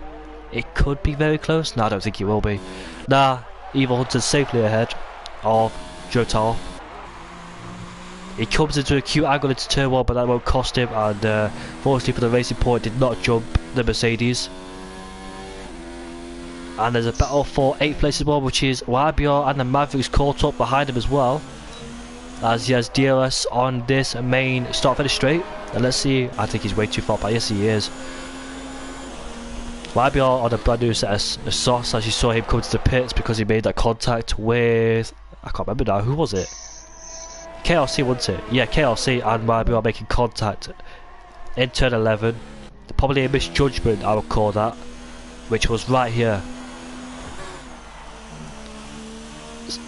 It could be very close. No, I don't think he will be. Nah, Evil Hunter's safely ahead of Joe Toff. He comes into a cute angle into turn 1, but that won't cost him, and fortunately for the Racing Point, did not jump the Mercedes. And there's a battle for 8th place as well, which is YBR and the Mavericks caught up behind him as well, as he has DRS on this main start finish straight. And let's see, I think he's way too far back. Yes, he is. YBR on a brand new set of sauce, as you saw him come to the pits because he made that contact with, I can't remember now, who was it? KRC, wasn't it? Yeah, KRC and YBR making contact in turn 11. Probably a misjudgment, I would call that, which was right here.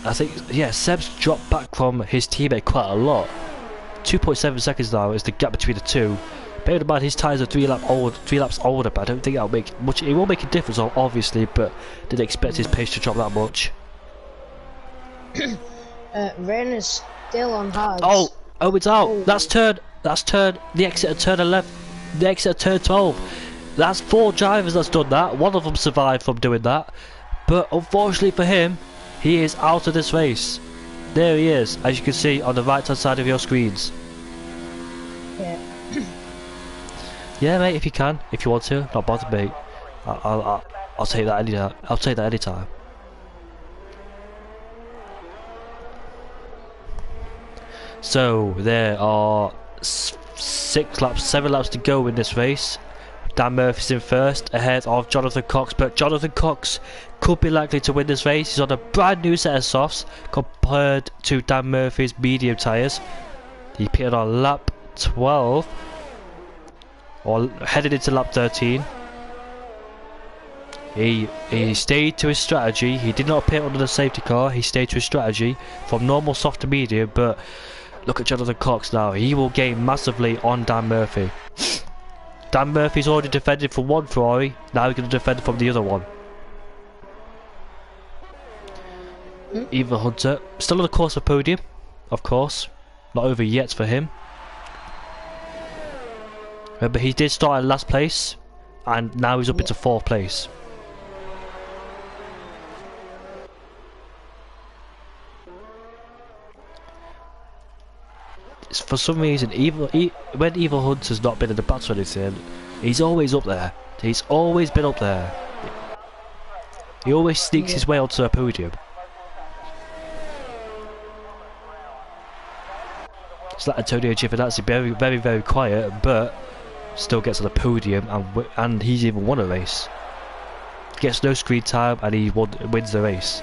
I think, yeah, Seb's dropped back from his teammate quite a lot. 2.7 seconds now is the gap between the two. Bear in mind his tyres are 3 laps older, but I don't think that'll make much. It will make a difference, obviously, but didn't expect his pace to drop that much. Rain is still on hard. Oh, it's out. Oh. That's turn. The exit of turn 11. The exit of turn 12. That's 4 drivers that's done that. One of them survived from doing that, but unfortunately for him, he is out of this race. There he is, as you can see on the right hand side of your screens. Yeah. Yeah, mate, if you can, if you want to, not bother, mate. I'll take that anytime. I'll take that anytime. So there are 7 laps to go in this race. Dan Murphy's in first, ahead of Jonathan Cox, but Jonathan Cox could be likely to win this race. He's on a brand new set of softs compared to Dan Murphy's medium tyres. He pitted on lap 12, or headed into lap 13. He stayed to his strategy. He did not pit under the safety car. He stayed to his strategy from normal soft to medium, but look at Jonathan Cox now. He will gain massively on Dan Murphy. Dan Murphy's already defended from one Ferrari, now he's going to defend from the other one. Evil Hunter, still on the course for podium, of course. Not over yet for him. Remember, he did start in last place, and now he's up into 4th place. For some reason, when Evil Hunter's not been in the battle or anything, he's always up there. He's always been up there. He always sneaks his way onto a podium. It's like Antonio Giovinazzi, very, very, very quiet, but still gets on the podium, and he's even won a race. Gets no screen time, and he wins the race.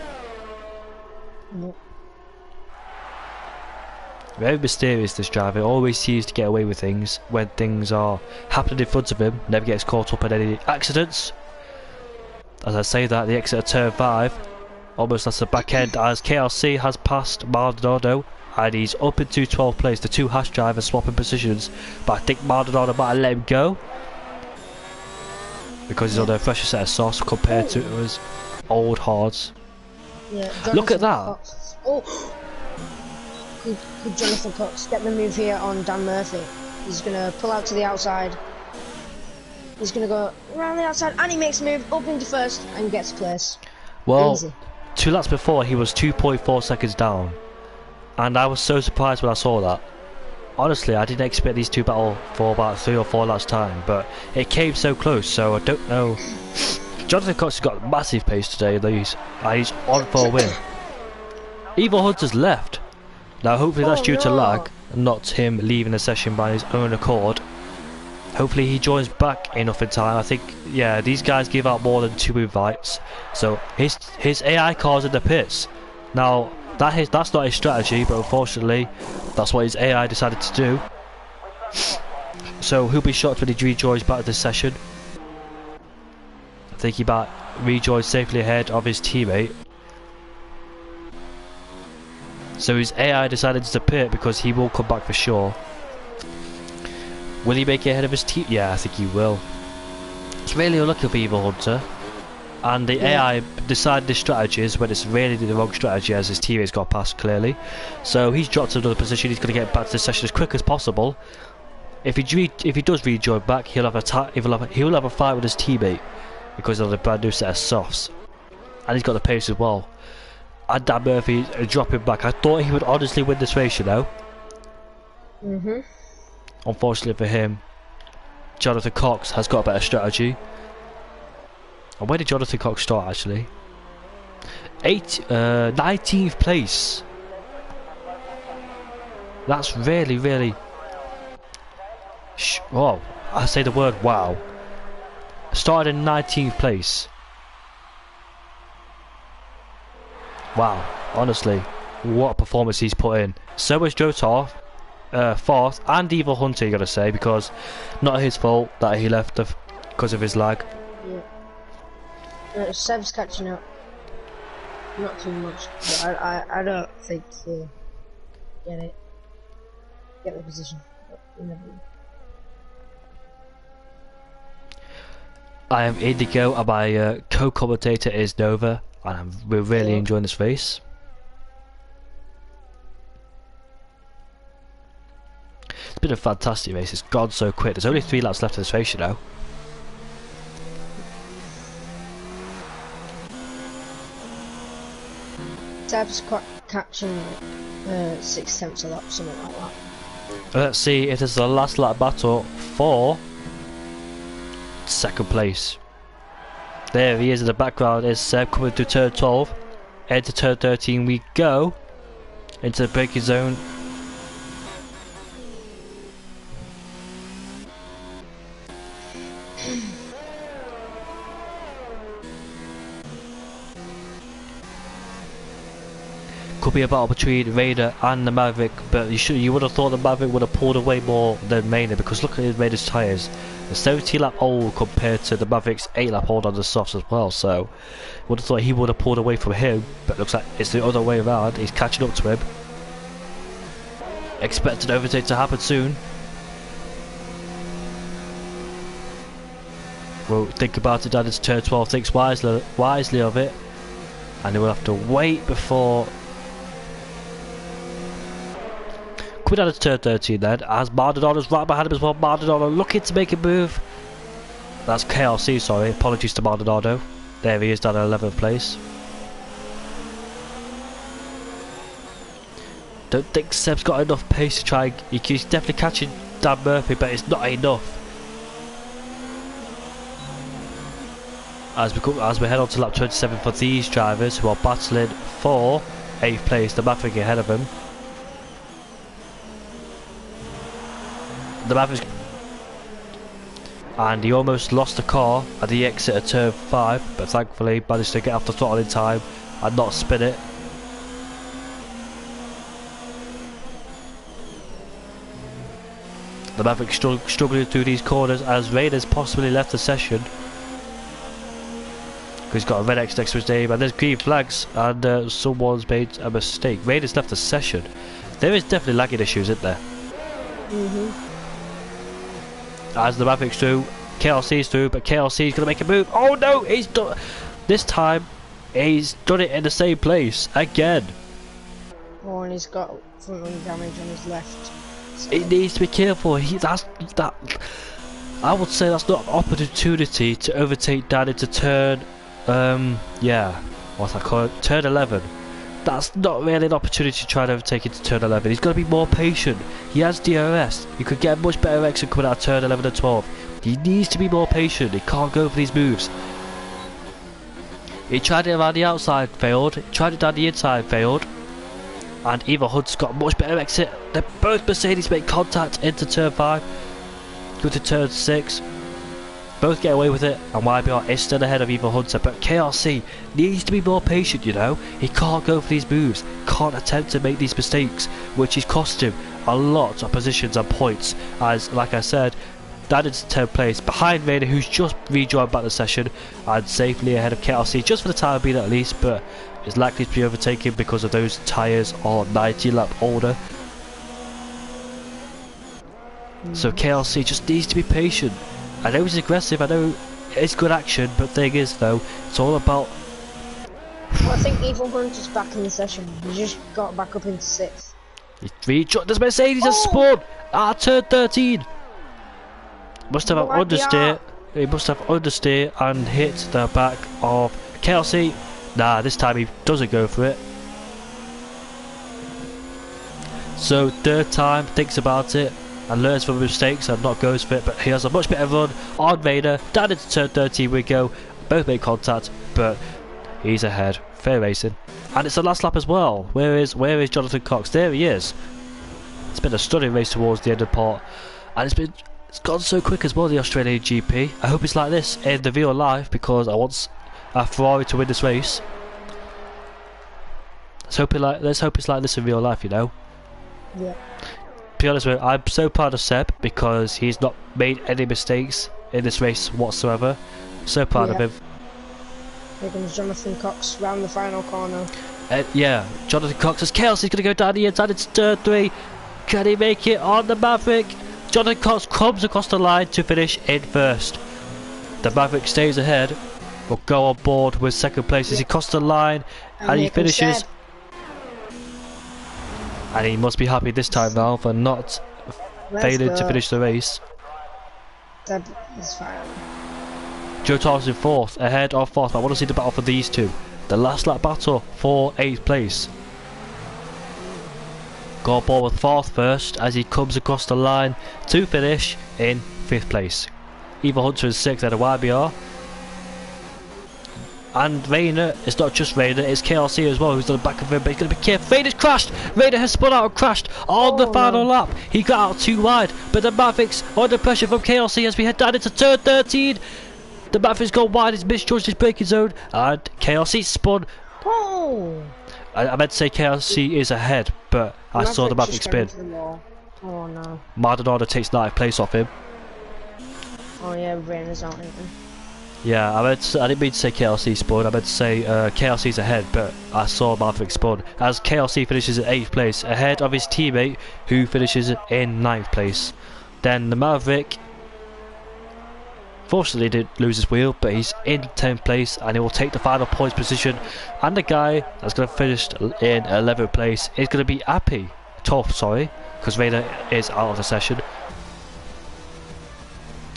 Very mysterious, this driver. Always seems to get away with things when things are happening in front of him. Never gets caught up in any accidents. As I say that, the exit of turn 5 almost that's the back end, as KRC has passed Maldonado and he's up into 12th place. The 2 Haas drivers swapping positions, but I think Maldonado might have let him go because he's on a fresher set of sauce compared to his old hards. Yeah, look at that. Could Jonathan Cox get the move here on Dan Murphy? He's going to pull out to the outside. He's going to go around the outside, and he makes a move up into first and gets place. Well, easy. 2 laps before he was 2.4 seconds down, and I was so surprised when I saw that. Honestly, I didn't expect these 2 battle for about 3 or 4 laps time, but it came so close, so I don't know. Jonathan Cox has got massive pace today, and he's on for a win. Evil Hunter's left. Now hopefully that's due to lag, not him leaving the session by his own accord. Hopefully he joins back enough in time. I think, yeah, these guys give out more than 2 invites, so his AI car's in the pits. Now that's not his strategy, but unfortunately that's what his AI decided to do. So he'll be shocked when he rejoins back to the session. I think he might rejoin safely ahead of his teammate. So his AI decided to pit because he will come back for sure. Will he make it ahead of his team? Yeah, I think he will. It's really unlucky for Evil Hunter. And the AI decided this strategy is when it's really the wrong strategy, as his teammates got past clearly. So he's dropped to another position. He's going to get back to the session as quick as possible. If he does rejoin back, he'll have a fight with his teammate because of the brand new set of softs, and he's got the pace as well. And Dan Murphy dropping back. I thought he would honestly win this race, you know. Unfortunately for him, Jonathan Cox has got a better strategy. And where did Jonathan Cox start actually? 19th place. That's really. Oh, I say the word wow. Started in 19th place. Wow, honestly, what a performance he's put in. So was Jotar, 4th, and Evil Hunter, you gotta say, because not his fault that he left because of his lag. Yeah. Seb's catching up. Not too much, but I don't think he'll get the position. But you never know. I am Indigo and my co-commentator is Nova, and we're really enjoying this race. It's been a fantastic race. It's gone so quick. There's only 3 laps left of this race, you know. Seb's catching 6 tenths a lap, something like that. Let's see if this is the last lap battle for 2nd place. There he is in the background. Is Seb coming through turn 12. Into turn 13 we go. Into the braking zone. Could be a battle between Raider and the Maverick, but you would have thought the Maverick would have pulled away more than Raider, because look at Raider's tyres. The 70 lap old compared to the Maverick's 8 lap old on the softs as well, so would have thought he would have pulled away from him, but it looks like it's the other way around. He's catching up to him. Expected overtake to happen soon. Well, think about it, down into turn 12, thinks wisely of it, and he will have to wait before. Coming down to turn 13 then, as Mardonado's right behind him as well. Maldonado looking to make a move. That's KRC, sorry, apologies to Maldonado. There he is down at 11th place. Don't think Seb's got enough pace to try. He's definitely catching Dan Murphy, but it's not enough. As we head on to lap 27 for these drivers who are battling for 8th place, the Maverick ahead of him. The Maverick, and he almost lost the car at the exit of turn 5, but thankfully managed to get off the throttle in time and not spin it. The Maverick struggling through these corners as Raiders possibly left the session. He's got a red X next to his name, and there's green flags, and someone's made a mistake. Raiders left the session. There is definitely lagging issues, isn't there? As the Maverick's through, KLC's through, but KLC's going to make a move. Oh no, he's done. This time, he's done it in the same place again. Oh, and he's got front wing damage on his left. So. He needs to be careful. I would say that's not an opportunity to overtake Dan into turn. What's that called? Turn 11. That's not really an opportunity to try and overtake into turn 11. He's got to be more patient. He has DRS. He could get a much better exit coming out of turn 11 and 12. He needs to be more patient. He can't go for these moves. He tried it around the outside, failed. He tried it down the inside, failed. And Evil Hunt's got a much better exit. They're both Mercedes make contact into turn 5. Go to turn 6. Both get away with it, and YBR is still ahead of Evil Hunter, but KRC needs to be more patient, you know. He can't go for these moves, can't attempt to make these mistakes, which is cost him a lot of positions and points, as, like I said, that is 10th place, behind Raider, who's just rejoined back the session, and safely ahead of KRC, just for the time being at least, but is likely to be overtaken because of those tyres are 90 lap older. So KLC just needs to be patient. I know he's aggressive, I know it's good action, but thing is though, it's all about... Well, I think Evil Hunter's back in the session. He just got back up into 6th. There's Mercedes has spun at turn 13. Must have understeer. He must have understeer and hit the back of KLC. Nah, this time he doesn't go for it. So third time, thinks about it and learns from mistakes and not goes for it, but he has a much better run on Vader. Down into turn 13 we go. Both make contact, but he's ahead. Fair racing. And it's the last lap as well. Where is Jonathan Cox? There he is. It's been a stunning race towards the end of the part. And it's gone so quick as well, the Australian GP. I hope it's like this in the real life, because I want a Ferrari to win this race. Let's hope it's like this in real life, you know. Yeah. To be honest with you, I'm so proud of Seb because he's not made any mistakes in this race whatsoever. So proud of him. Here comes Jonathan Cox round the final corner. Yeah, Jonathan Cox as Kelsey's going to go down the inside into turn 3. Can he make it on the Maverick? Jonathan Cox comes across the line to finish in first. The Maverick stays ahead, will go on board with second place as he crosses the line and he finishes. And he must be happy this time now for not failing to finish the race. That is fine. Joe Thomas in 4th, ahead of 4th. I want to see the battle for these two. The last lap battle for 8th place. Go on board with 4th first as he comes across the line to finish in 5th place. Evil Hunter is 6th at a YBR. And Rayner, it's not just Rayner, it's KLC as well who's on the back of him, but he's going to be careful. Rayner's crashed! Rayner has spun out and crashed on the final lap. He got out too wide, but the Mavericks under pressure from KLC as we head down into turn 13. The Mavericks go wide, he's misjudged his braking zone, and KLC spun. I meant to say KLC is ahead, but I saw the Maverick spin. Oh no. Maldonado takes 9th place off him. Oh yeah, Rayner's out even. Yeah, I didn't mean to say KLC spun, I meant to say KLC's ahead, but I saw Maverick spun. As KLC finishes at 8th place, ahead of his teammate, who finishes in 9th place. Then the Maverick, fortunately didn't lose his wheel, but he's in 10th place, and he will take the final points position. And the guy that's going to finish in 11th place is going to be happy. Tough, sorry, because Rayner is out of the session.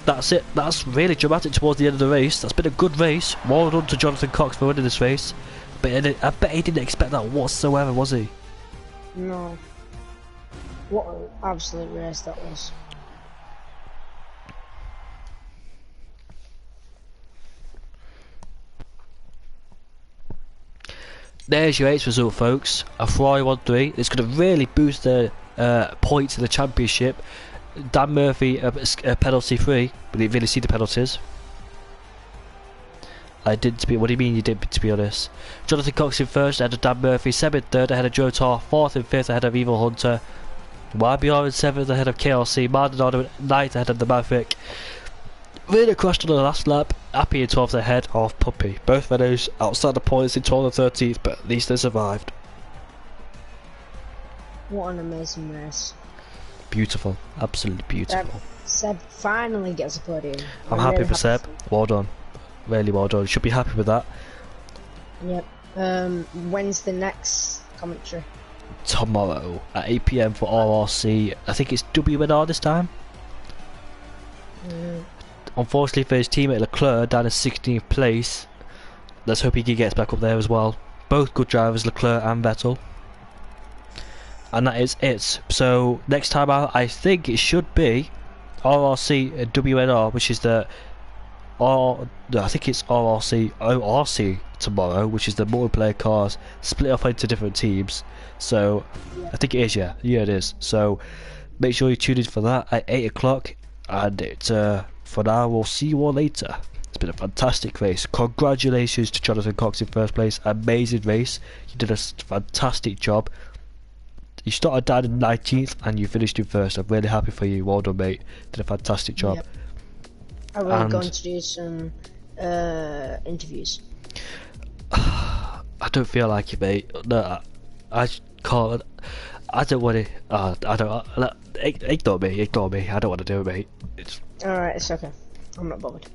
That's it. That's really dramatic towards the end of the race. That's been a good race. Well done to Jonathan Cox for winning this race. But I bet he didn't expect that whatsoever, was he? No. What an absolute race that was. There's your 8th result, folks. A Ferrari 1-3. It's going to really boost the points in the championship. Dan Murphy penalty free, but didn't really see the penalties. What do you mean you didn't, to be honest? Jonathan Cox in 1st ahead of Dan Murphy, Seb in 3rd ahead of Joe Tar, 4th and 5th ahead of Evil Hunter, YBR in 7th ahead of KLC, Maldonado in 9th ahead of the Maverick. Really crashed on the last lap, Happy in 12th ahead of Puppy. Both Renaults outside the points in 12th and 13th, but at least they survived. What an amazing race. Beautiful, absolutely beautiful. Seb finally gets a podium. I'm happy for Seb. Well done, really well done. Should be happy with that. Yep. When's the next commentary? Tomorrow at 8 PM for RRC. I think it's WNR this time. Unfortunately for his teammate Leclerc, down in 16th place. Let's hope he gets back up there as well. Both good drivers, Leclerc and Vettel. And that is it. So next time out, I think it should be RRC and WNR, which is I think it's RRC ORC tomorrow, which is the multiplayer cars split off into different teams. So I think it is, yeah it is. So make sure you tune in for that at 8 o'clock. And for now, we'll see you all later. It's been a fantastic race. Congratulations to Jonathan Cox in 1st place. Amazing race. You did a fantastic job. You started down in 19th and you finished in 1st. I'm really happy for you. Well done, mate. Did a fantastic job. Yep. Are we going to do some interviews? I don't feel like it, mate. No, I can't. I don't want to. I don't. Ignore me. Ignore me. I don't want to do it, mate. Alright, it's okay. I'm not bothered.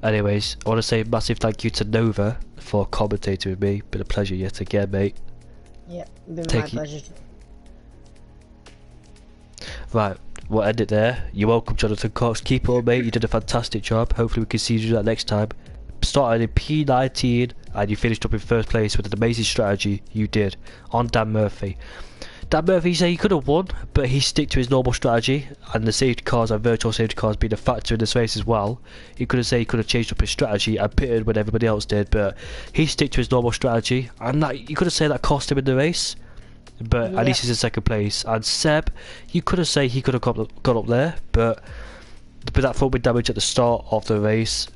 Anyways, I want to say a massive thank you to Nova for commentating with me. Been a pleasure yet again, mate. Yeah, been my pleasure. Right, we'll end it there. You're welcome, Jonathan Cox. Keep it up, mate. You did a fantastic job. Hopefully we can see you do that next time. Started in P19 and you finished up in first place with an amazing strategy you did on Dan Murphy. Dan Murphy, said he could have won, but he stick to his normal strategy, and the safety cars and virtual safety cars being a factor in this race as well. He could have said he could have changed up his strategy and pitted when everybody else did, but he stick to his normal strategy, and that you could have said that cost him in the race. But at least he's in second place. And Seb, you could have said he could have got up there, but with that front wing damage at the start of the race,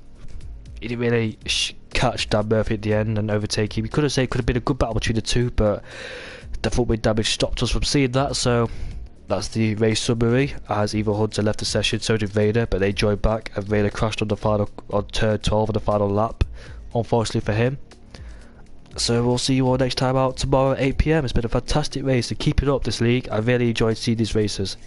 he didn't really catch Dan Murphy at the end and overtake him. You could have said it could have been a good battle between the two, but the front wing damage stopped us from seeing that. So that's the race summary. As Evil Hunter left the session, so did Vader, but they joined back, and Vader crashed on turn 12 on the final lap, unfortunately for him. So we'll see you all next time out tomorrow at 8 PM. It's been a fantastic race, and keep it up, this league. I really enjoyed seeing these races.